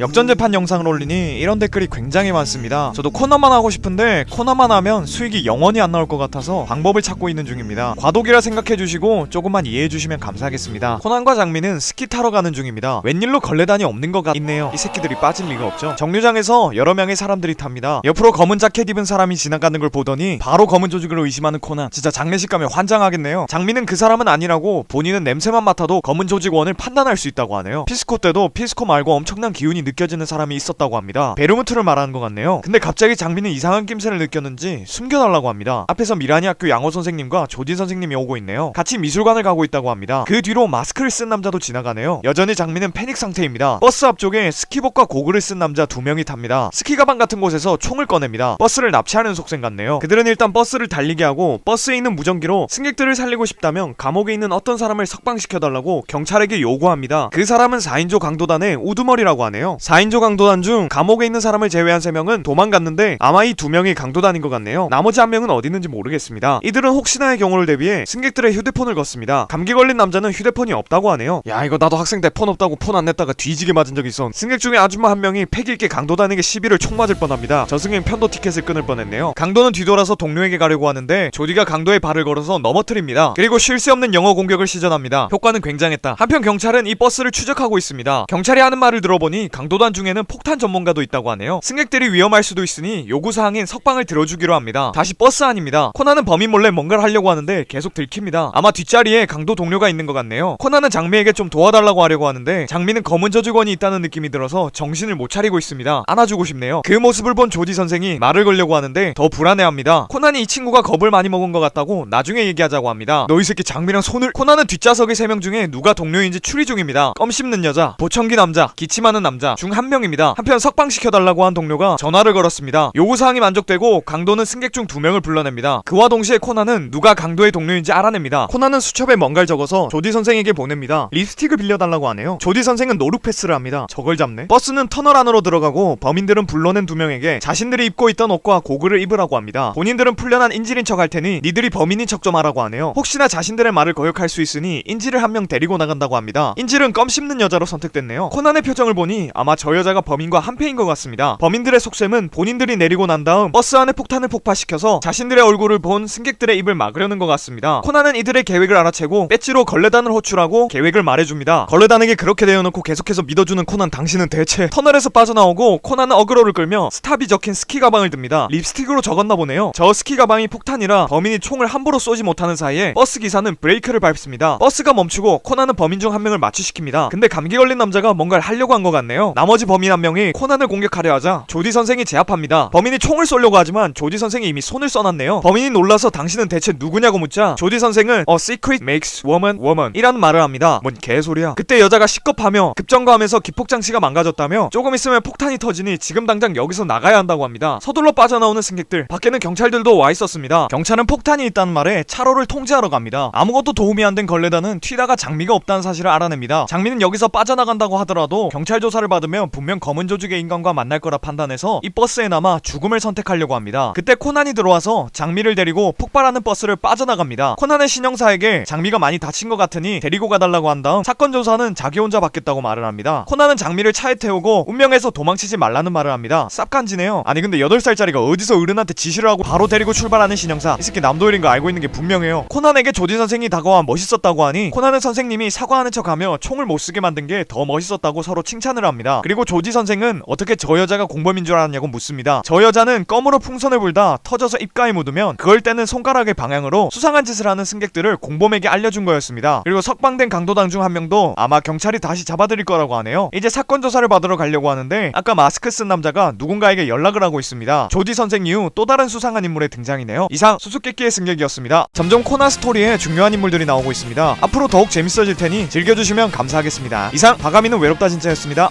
역전재판 영상을 올리니 이런 댓글이 굉장히 많습니다. 저도 코난만 하고 싶은데 코난만 하면 수익이 영원히 안 나올 것 같아서 방법을 찾고 있는 중입니다. 과도기라 생각해주시고 조금만 이해해주시면 감사하겠습니다. 코난과 장미는 스키 타러 가는 중입니다. 웬일로 걸레단이 없는 것 같네요. 이 새끼들이 빠질 리가 없죠. 정류장에서 여러 명의 사람들이 탑니다. 옆으로 검은 자켓 입은 사람이 지나가는 걸 보더니 바로 검은 조직으로 의심하는 코난. 진짜 장례식 가면 환장하겠네요. 장미는 그 사람은 아니라고 본인은 냄새만 맡아도 검은 조직원을 판단할 수 있다고 하네요. 피스코 때도 피스코 말고 엄청난 기운이 느껴지는 사람이 있었다고 합니다. 베르무트를 말하는 것 같네요. 근데 갑자기 장미는 이상한 낌새를 느꼈는지 숨겨달라고 합니다. 앞에서 미라니 학교 양호 선생님과 조진 선생님이 오고 있네요. 같이 미술관을 가고 있다고 합니다. 그 뒤로 마스크를 쓴 남자도 지나가네요. 여전히 장미는 패닉 상태입니다. 버스 앞쪽에 스키복과 고글을 쓴 남자 2명이 탑니다. 스키 가방 같은 곳에서 총을 꺼냅니다. 버스를 납치하는 속셈 같네요. 그들은 일단 버스를 달리게 하고 버스에 있는 무전기로 승객들을 살리고 싶다면 감옥에 있는 어떤 사람을 석방시켜달라고 경찰에게 요구합니다. 그 사람은 4인조 강도단의 우두머리라고 하네요. 4인조 강도단 중 감옥에 있는 사람을 제외한 3명은 도망갔는데 아마 이 2명이 강도단인 것 같네요. 나머지 1명은 어디 있는지 모르겠습니다. 이들은 혹시나의 경우를 대비해 승객들의 휴대폰을 걷습니다. 감기 걸린 남자는 휴대폰이 없다고 하네요. 야, 이거 나도 학생 때 폰 없다고 폰 안 냈다가 뒤지게 맞은 적 있어. 승객 중에 아줌마 1명이 패기있게 강도단에게 시비를 총 맞을 뻔합니다. 저승행 편도 티켓을 끊을 뻔했네요. 강도는 뒤돌아서 동료에게 가려고 하는데 조디가 강도의 발을 걸어서 넘어뜨립니다. 그리고 쉴 새 없는 영어 공격을 시전합니다. 효과는 굉장했다. 한편 경찰은 이 버스를 추적하고 있습니다. 경찰이 하는 말을 들어보니 강도단 중에는 폭탄 전문가도 있다고 하네요. 승객들이 위험할 수도 있으니 요구사항인 석방을 들어주기로 합니다. 다시 버스 안입니다. 코난은 범인 몰래 뭔가를 하려고 하는데 계속 들킵니다. 아마 뒷자리에 강도 동료가 있는 것 같네요. 코난은 장미에게 좀 도와달라고 하려고 하는데 장미는 검은 저주건이 있다는 느낌이 들어서 정신을 못 차리고 있습니다. 안아주고 싶네요. 그 모습을 본 조지 선생이 말을 걸려고 하는데 더 불안해합니다. 코난이 이 친구가 겁을 많이 먹은 것 같다고 나중에 얘기하자고 합니다. 너 이 새끼 장미랑 손을... 코난은 뒷좌석의 3명 중에 누가 동료인지 추리 중입니다. 껌 씹는 여자, 보청기 남자, 기침하는 남자 중 1명입니다. 한편 석방시켜달라고 한 동료가 전화를 걸었습니다. 요구사항이 만족되고 강도는 승객 중 2명을 불러냅니다. 그와 동시에 코난은 누가 강도의 동료인지 알아냅니다. 코난은 수첩에 뭔가를 적어서 조디 선생에게 보냅니다. 립스틱을 빌려달라고 하네요. 조디 선생은 노룩 패스를 합니다. 저걸 잡네. 버스는 터널 안으로 들어가고 범인들은 불러낸 2명에게 자신들이 입고 있던 옷과 고글을 입으라고 합니다. 본인들은 풀려난 인질인 척 할 테니 니들이 범인인 척 좀 하라고 하네요. 혹시나 자신들의 말을 거역할 수 있으니 인질을 1명 데리고 나간다고 합니다. 인질은 껌 씹는 여자로 선택됐네요. 코난의 표정을 보니 아마 저 여자가 범인과 한패인 것 같습니다. 범인들의 속셈은 본인들이 내리고 난 다음 버스 안에 폭탄을 폭파시켜서 자신들의 얼굴을 본 승객들의 입을 막으려는 것 같습니다. 코난은 이들의 계획을 알아채고 배지로 걸레단을 호출하고 계획을 말해줍니다. 걸레단에게 그렇게 대어놓고 계속해서 믿어주는 코난, 당신은 대체... 터널에서 빠져나오고 코난은 어그로를 끌며 스탑이 적힌 스키 가방을 듭니다. 립스틱으로 적었나 보네요. 저 스키 가방이 폭탄이라 범인이 총을 함부로 쏘지 못하는 사이에 버스 기사는 브레이크를 밟습니다. 버스가 멈추고 코난은 범인 중 1명을 마취시킵니다. 근데 감기 걸린 남자가 뭔가를 하려고 한 것 같네요. 나머지 범인 1명이 코난을 공격하려 하자 조디 선생이 제압합니다. 범인이 총을 쏘려고 하지만 조디 선생이 이미 손을 써놨네요. 범인이 놀라서 당신은 대체 누구냐고 묻자 조디 선생은 A secret makes woman woman 이라는 말을 합니다. 뭔 개소리야. 그때 여자가 시겁하며 급정거하면서 기폭장치가 망가졌다며 조금 있으면 폭탄이 터지니 지금 당장 여기서 나가야 한다고 합니다. 서둘러 빠져나오는 승객들, 밖에는 경찰들도 와 있었습니다. 경찰은 폭탄이 있다는 말에 차로를 통제하러 갑니다. 아무것도 도움이 안 된 걸레단은 튀다가 장미가 없다는 사실을 알아냅니다. 장미는 여기서 빠져나간다고 하더라도 경찰 조사를 받으면 분명 검은 조직의 인간과 만날 거라 판단해서 이 버스에 남아 죽음을 선택하려고 합니다. 그때 코난이 들어와서 장미를 데리고 폭발하는 버스를 빠져나갑니다. 코난의 신형사에게 장미가 많이 다친 것 같으니 데리고 가달라고 한 다음 사건 조사는 자기 혼자 받겠다고 말을 합니다. 코난은 장미를 차에 태우고 운명에서 도망치지 말라는 말을 합니다. 쌉간지네요. 아니 근데 8살짜리가 어디서 어른한테 지시를 하고 바로 데리고 출발하는 신형사, 이 새끼 남도일인 거 알고 있는 게 분명해요. 코난에게 조디 선생이 다가와 멋있었다고 하니 코난은 선생님이 사과하는 척하며 총을 못 쓰게 만든 게 더 멋있었다고 서로 칭찬을 합니다. 그리고 조지 선생은 어떻게 저 여자가 공범인 줄 알았냐고 묻습니다. 저 여자는 껌으로 풍선을 불다 터져서 입가에 묻으면 그걸 떼는 손가락의 방향으로 수상한 짓을 하는 승객들을 공범에게 알려준 거였습니다. 그리고 석방된 강도당 중 1명도 아마 경찰이 다시 잡아들일 거라고 하네요. 이제 사건 조사를 받으러 가려고 하는데 아까 마스크 쓴 남자가 누군가에게 연락을 하고 있습니다. 조지 선생 이후 또 다른 수상한 인물의 등장이네요. 이상 수수께끼의 승객이었습니다. 점점 코난 스토리에 중요한 인물들이 나오고 있습니다. 앞으로 더욱 재밌어질 테니 즐겨주시면 감사하겠습니다. 이상 바가미는 외롭다 진짜였습니다.